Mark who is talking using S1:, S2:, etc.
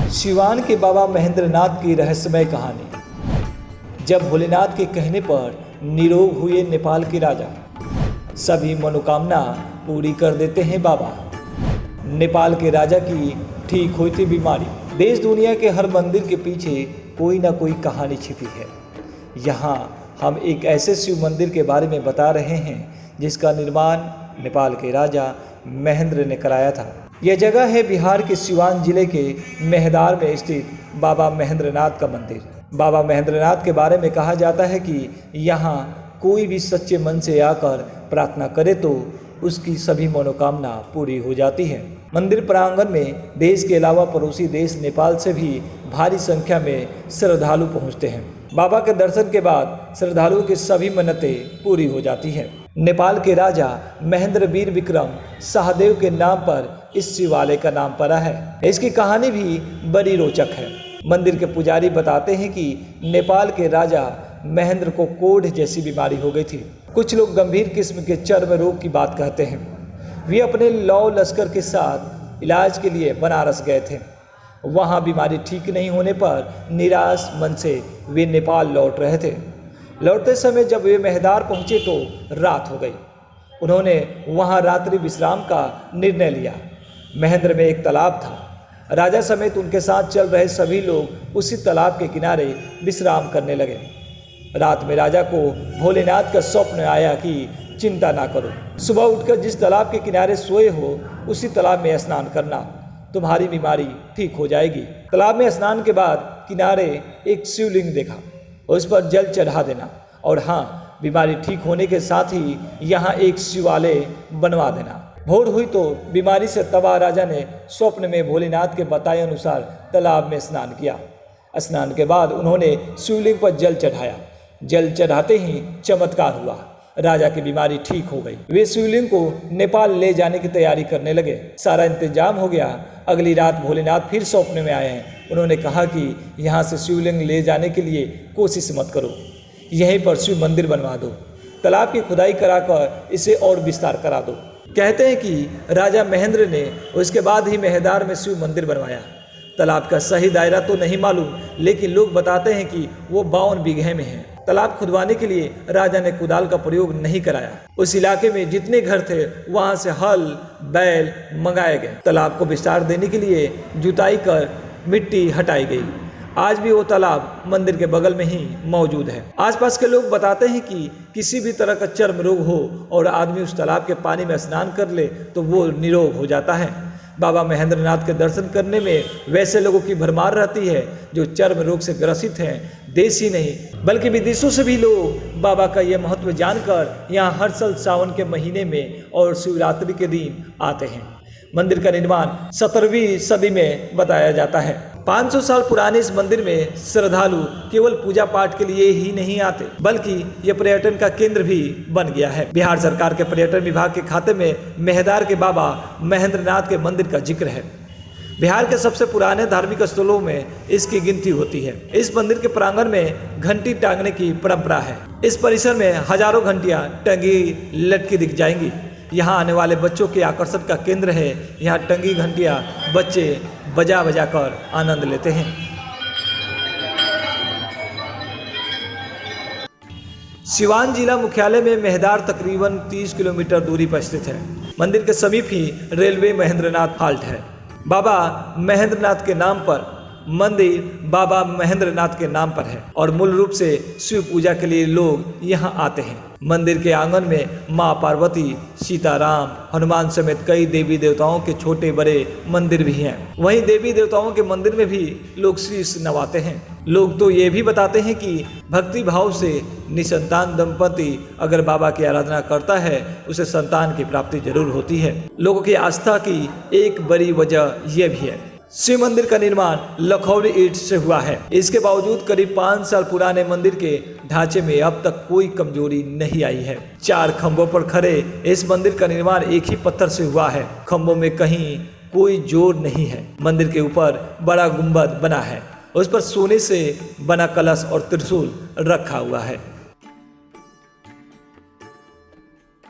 S1: सिवान के बाबा महेंद्रनाथ की रहस्यमय कहानी। जब भोलेनाथ के कहने पर निरोग हुए नेपाल के राजा, सभी मनोकामना पूरी कर देते हैं बाबा। नेपाल के राजा की ठीक हुई थी बीमारी। देश दुनिया के हर मंदिर के पीछे कोई ना कोई कहानी छिपी है। यहाँ हम एक ऐसे शिव मंदिर के बारे में बता रहे हैं जिसका निर्माण नेपाल के राजा महेंद्र ने कराया था। यह जगह है बिहार के सिवान जिले के मेहदार में स्थित बाबा महेंद्रनाथ का मंदिर। बाबा महेंद्रनाथ के बारे में कहा जाता है कि यहाँ कोई भी सच्चे मन से आकर प्रार्थना करे तो उसकी सभी मनोकामना पूरी हो जाती है। मंदिर प्रांगण में देश के अलावा पड़ोसी देश नेपाल से भी भारी संख्या में श्रद्धालु पहुँचते हैं। बाबा के दर्शन के बाद श्रद्धालुओं की सभी मन्नतें पूरी हो जाती हैं। नेपाल के राजा महेंद्र वीर विक्रम सहदेव के नाम पर इस शिवालय का नाम पड़ा है। इसकी कहानी भी बड़ी रोचक है। मंदिर के पुजारी बताते हैं कि नेपाल के राजा महेंद्र को कोढ़ जैसी बीमारी हो गई थी। कुछ लोग गंभीर किस्म के चर्म रोग की बात कहते हैं। वे अपने लौ लश्कर के साथ इलाज के लिए बनारस गए थे। वहाँ बीमारी ठीक नहीं होने पर निराश मन से वे नेपाल लौट रहे थे। लौटते समय जब वे मेहदार पहुँचे तो रात हो गई। उन्होंने वहाँ रात्रि विश्राम का निर्णय लिया। महेंद्र में एक तालाब था। राजा समेत उनके साथ चल रहे सभी लोग उसी तालाब के किनारे विश्राम करने लगे। रात में राजा को भोलेनाथ का स्वप्न आया कि चिंता ना करो, सुबह उठकर जिस तालाब के किनारे सोए हो उसी तालाब में स्नान करना, तुम्हारी बीमारी ठीक हो जाएगी। तालाब में स्नान के बाद किनारे एक शिवलिंग देखा, उस पर जल चढ़ा देना और हाँ, बीमारी ठीक होने के साथ ही यहाँ एक शिवालय बनवा देना। भोर हुई तो बीमारी से तबाह राजा ने स्वप्न में भोलेनाथ के बताए अनुसार तालाब में स्नान किया। स्नान के बाद उन्होंने शिवलिंग पर जल चढ़ाया। जल चढ़ाते ही चमत्कार हुआ, राजा की बीमारी ठीक हो गई। वे शिवलिंग को नेपाल ले जाने की तैयारी करने लगे। सारा इंतजाम हो गया। अगली रात भोलेनाथ फिर स्वप्न में आए हैं। उन्होंने कहा कि यहाँ से शिवलिंग ले जाने के लिए कोशिश मत करो, यहीं पर शिव मंदिर बनवा दो। तालाब की खुदाई कराकर इसे और विस्तार करा दो। कहते हैं कि राजा महेंद्र ने उसके बाद ही मेहदार में शिव मंदिर बनवाया। तालाब का सही दायरा तो नहीं मालूम, लेकिन लोग बताते हैं कि वो 52 बीघे में है। तालाब खुदवाने के लिए राजा ने कुदाल का प्रयोग नहीं कराया। उस इलाके में जितने घर थे वहां से हल बैल मंगाए गए। तालाब को विस्तार देने के लिए जुताई कर मिट्टी हटाई गई। आज भी वो तालाब मंदिर के बगल में ही मौजूद है। आसपास के लोग बताते हैं कि किसी भी तरह का चर्म रोग हो और आदमी उस तालाब के पानी में स्नान कर ले तो वो निरोग हो जाता है। बाबा महेंद्रनाथ के दर्शन करने में वैसे लोगों की भरमार रहती है जो चर्म रोग से ग्रसित हैं। देश ही नहीं बल्कि विदेशों से भी लोग बाबा का यह महत्व जानकर यहाँ हर साल सावन के महीने में और शिवरात्रि के दिन आते हैं। मंदिर का निर्माण 17वीं सदी में बताया जाता है। 500 साल पुराने इस मंदिर में श्रद्धालु केवल पूजा पाठ के लिए ही नहीं आते, बल्कि यह पर्यटन का केंद्र भी बन गया है। बिहार सरकार के पर्यटन विभाग के खाते में मेहदार के बाबा महेंद्रनाथ के मंदिर का जिक्र है। बिहार के सबसे पुराने धार्मिक स्थलों में इसकी गिनती होती है। इस मंदिर के प्रांगण में घंटी टांगने की परंपरा है। इस परिसर में हजारों घंटियां टंगी लटकी दिख जाएंगी। यहाँ आने वाले बच्चों के आकर्षण का केंद्र है। यहाँ टंगी घंटियाँ बच्चे बजा बजा कर आनंद लेते हैं। सिवान जिला मुख्यालय में मेहदार तकरीबन 30 किलोमीटर दूरी पर स्थित है। मंदिर के समीप ही रेलवे महेंद्रनाथ हाल्ट है। बाबा महेंद्रनाथ के नाम पर मंदिर बाबा महेंद्रनाथ के नाम पर है और मूल रूप से शिव पूजा के लिए लोग यहाँ आते हैं। मंदिर के आंगन में माँ पार्वती, सीताराम, हनुमान समेत कई देवी देवताओं के छोटे बड़े मंदिर भी हैं। वहीं देवी देवताओं के मंदिर में भी लोग शीश नवाते हैं। लोग तो ये भी बताते हैं कि भक्ति भाव से निसंतान दंपति अगर बाबा की आराधना करता है उसे संतान की प्राप्ति जरूर होती है। लोगों की आस्था की एक बड़ी वजह यह भी है। शिव मंदिर का निर्माण लखौरी ईंट से हुआ है। इसके बावजूद करीब 5 साल पुराने मंदिर के ढांचे में अब तक कोई कमजोरी नहीं आई है। 4 खंभों पर खड़े इस मंदिर का निर्माण एक ही पत्थर से हुआ है। खंभों में कहीं कोई जोड़ नहीं है। मंदिर के ऊपर बड़ा गुंबद बना है, उस पर सोने से बना कलश और त्रिशूल रखा हुआ है।